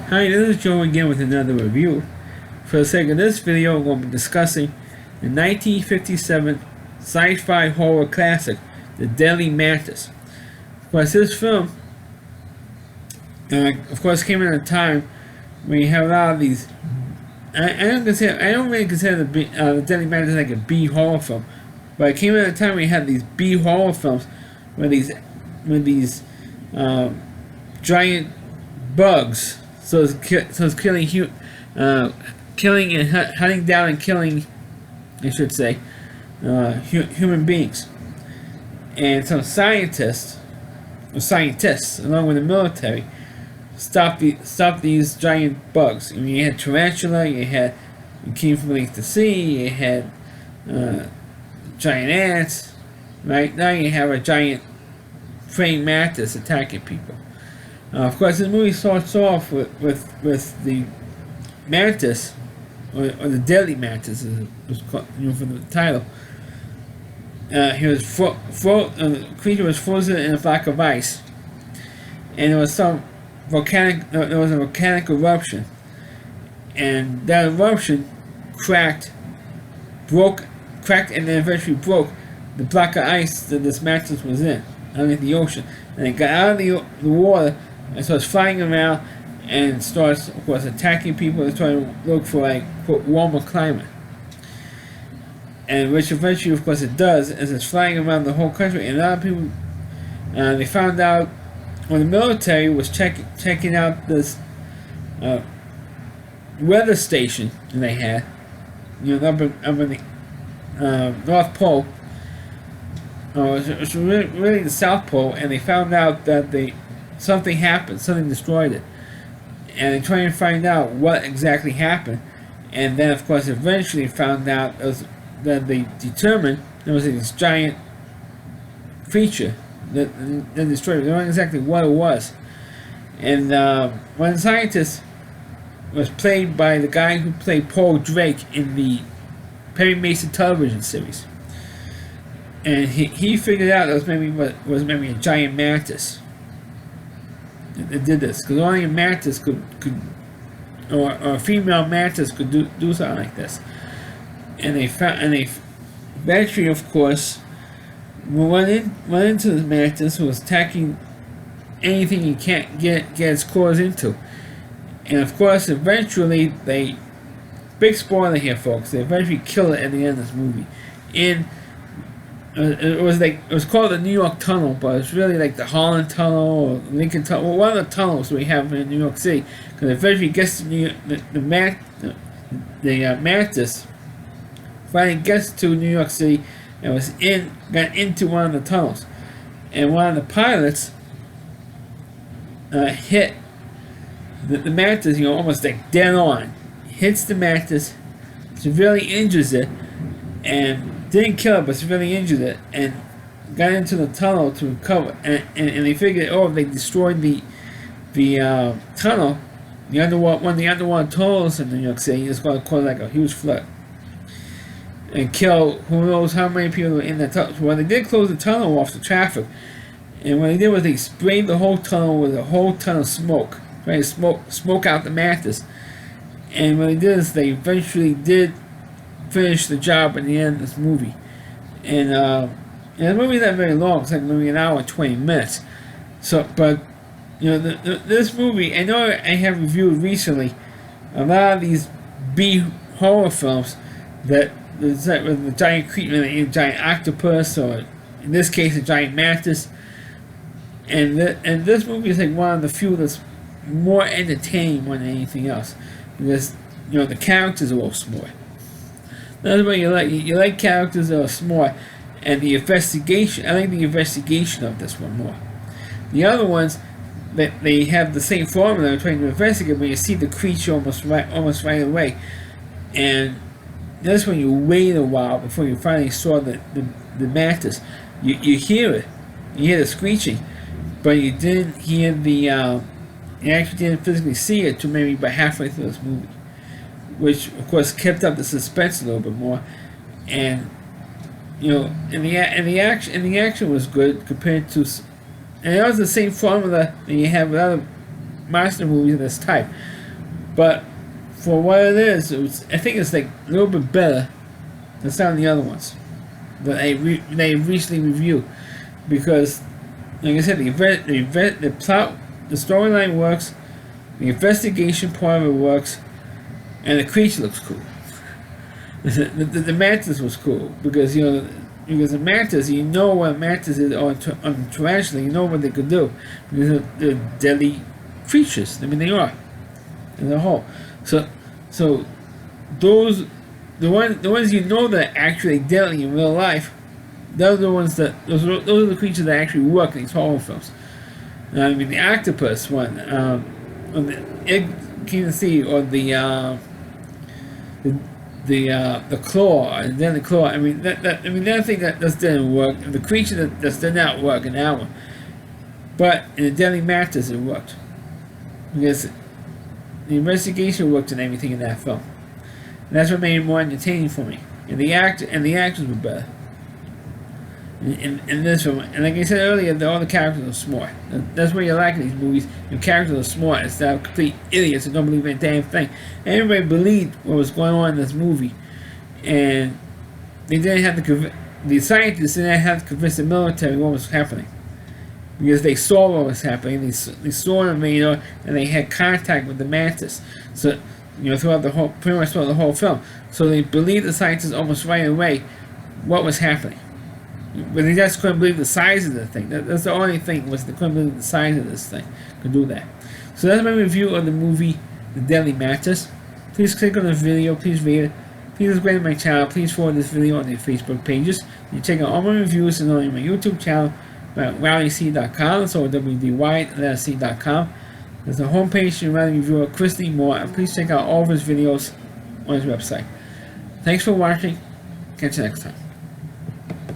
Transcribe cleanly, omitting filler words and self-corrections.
Hi, this is Joe again with another review. For the sake of this video, we're going to be discussing the 1957 sci-fi horror classic, The Deadly Mantis. Of course, this film, came at a time when you have a lot of these. I don't really consider the Deadly Mantis like a B horror film, but it came at a time when you had these B horror films, where these giant bugs. So it's killing and hunting down and killing, I should say, human beings. And some scientists, along with the military, stopped these giant bugs. I mean, you had tarantula, you came from beneath the sea, you had giant ants. Right now, you have a giant praying mantis attacking people. Of course, this movie starts off with the mantis, or the Deadly Mantis, as it was called, from the title. The creature was frozen in a block of ice, and there was a volcanic eruption, and that eruption cracked, and then eventually broke the block of ice that this mantis was in, underneath the ocean, and it got out of the water. And starts flying around and starts, of course, attacking people and trying to look for, like, quote, warmer climate. And which eventually, of course, it does, as it's flying around the whole country. And a lot of people, they found out when the military was checking out this weather station that they had, up in the North Pole. It was really the South Pole, and they found out that something happened, something destroyed it. And they tried to find out what exactly happened. And then, of course, eventually found out that they determined there was this giant creature that destroyed it. They don't know exactly what it was. And one of the scientists was played by the guy who played Paul Drake in the Perry Mason television series. And he figured out it was maybe a giant mantis. It did this because only a mantis or a female mantis could do something like this. And they eventually, of course, went into this mantis, who was attacking anything he can't get its claws into. And of course, eventually big spoiler here, folks, they eventually kill it at the end of this movie. It was called the New York Tunnel, but it's really like the Holland Tunnel or Lincoln Tunnel. Well, one of the tunnels we have in New York City, because eventually gets to the mantis finally gets to New York City and got into one of the tunnels, and one of the pilots hit the mantis, almost like dead on. Hits the mantis, severely injures it, and didn't kill it, but severely injured it, and got into the tunnel to recover. And they figured, if they destroyed the tunnel, one of the underwater tunnels in New York City, it's going to cause like a huge flood and kill who knows how many people were in that tunnel. So when they did close the tunnel off to traffic, and what they did was they sprayed the whole tunnel with a whole ton of smoke, trying to smoke out the mantis. And what they did is they eventually did finish the job at the end of this movie. And the movie's not very long. It's like maybe an hour and 20 minutes. So, but this movie, I know I have reviewed recently a lot of these B horror films with the giant creature, a giant octopus, or in this case a giant mantis. And this movie is like one of the few that's more entertaining more than anything else, because the characters are all smart. That's what you like. You like characters that are smart, and the investigation. I like the investigation of this one more. The other ones, that they have the same formula. They're trying to investigate, but you see the creature almost right away, and that's when you wait a while before you finally saw the mantis. You hear it, you hear the screeching, but you didn't hear you actually didn't physically see it till maybe about halfway through this movie, which of course kept up the suspense a little bit more. And and the action was good compared to, and it was the same formula that you have with other monster movies of this type. But for what it is, I think it's like a little bit better than some of the other ones that they recently reviewed, because, like I said, the plot, the storyline works, the investigation part of it works, and the creature looks cool. The mantis was cool because because the mantis, you know what mantis is on tarantula, you know what they could do because they're deadly creatures. I mean, they are as a whole. So those the ones you know that are actually deadly in real life, those are the creatures that actually work in these horror films. I mean, the octopus one, or the egg sea, or the claw, and then the claw. I mean, that thing that just didn't work. The creature that just did not work in that one, but in the Deadly Mantis it worked because the investigation worked and everything in that film. And that's what made it more entertaining for me. And the actors were better in this film. And like I said earlier, all the characters are smart. That's what you like in these movies. Your characters are smart instead of complete idiots who don't believe in a damn thing. And everybody believed what was going on in this movie, and they didn't have to the scientists didn't have to convince the military what was happening, because they saw what was happening. They saw them, and they had contact with the mantis. So throughout pretty much throughout the whole film. So they believed the scientists almost right away what was happening. But they just couldn't believe the size of the thing. That's the only thing, was they couldn't believe the size of this thing. Could do that. So that's my review of the movie The Deadly Mantis. Please click on the video. Please rate it. Please subscribe to my channel. Please forward this video on your Facebook pages. You check out all my reviews and on my YouTube channel at WileyC.com. So WDY.com. There's a homepage to write a review of Christy Moore, and please check out all of his videos on his website. Thanks for watching. Catch you next time.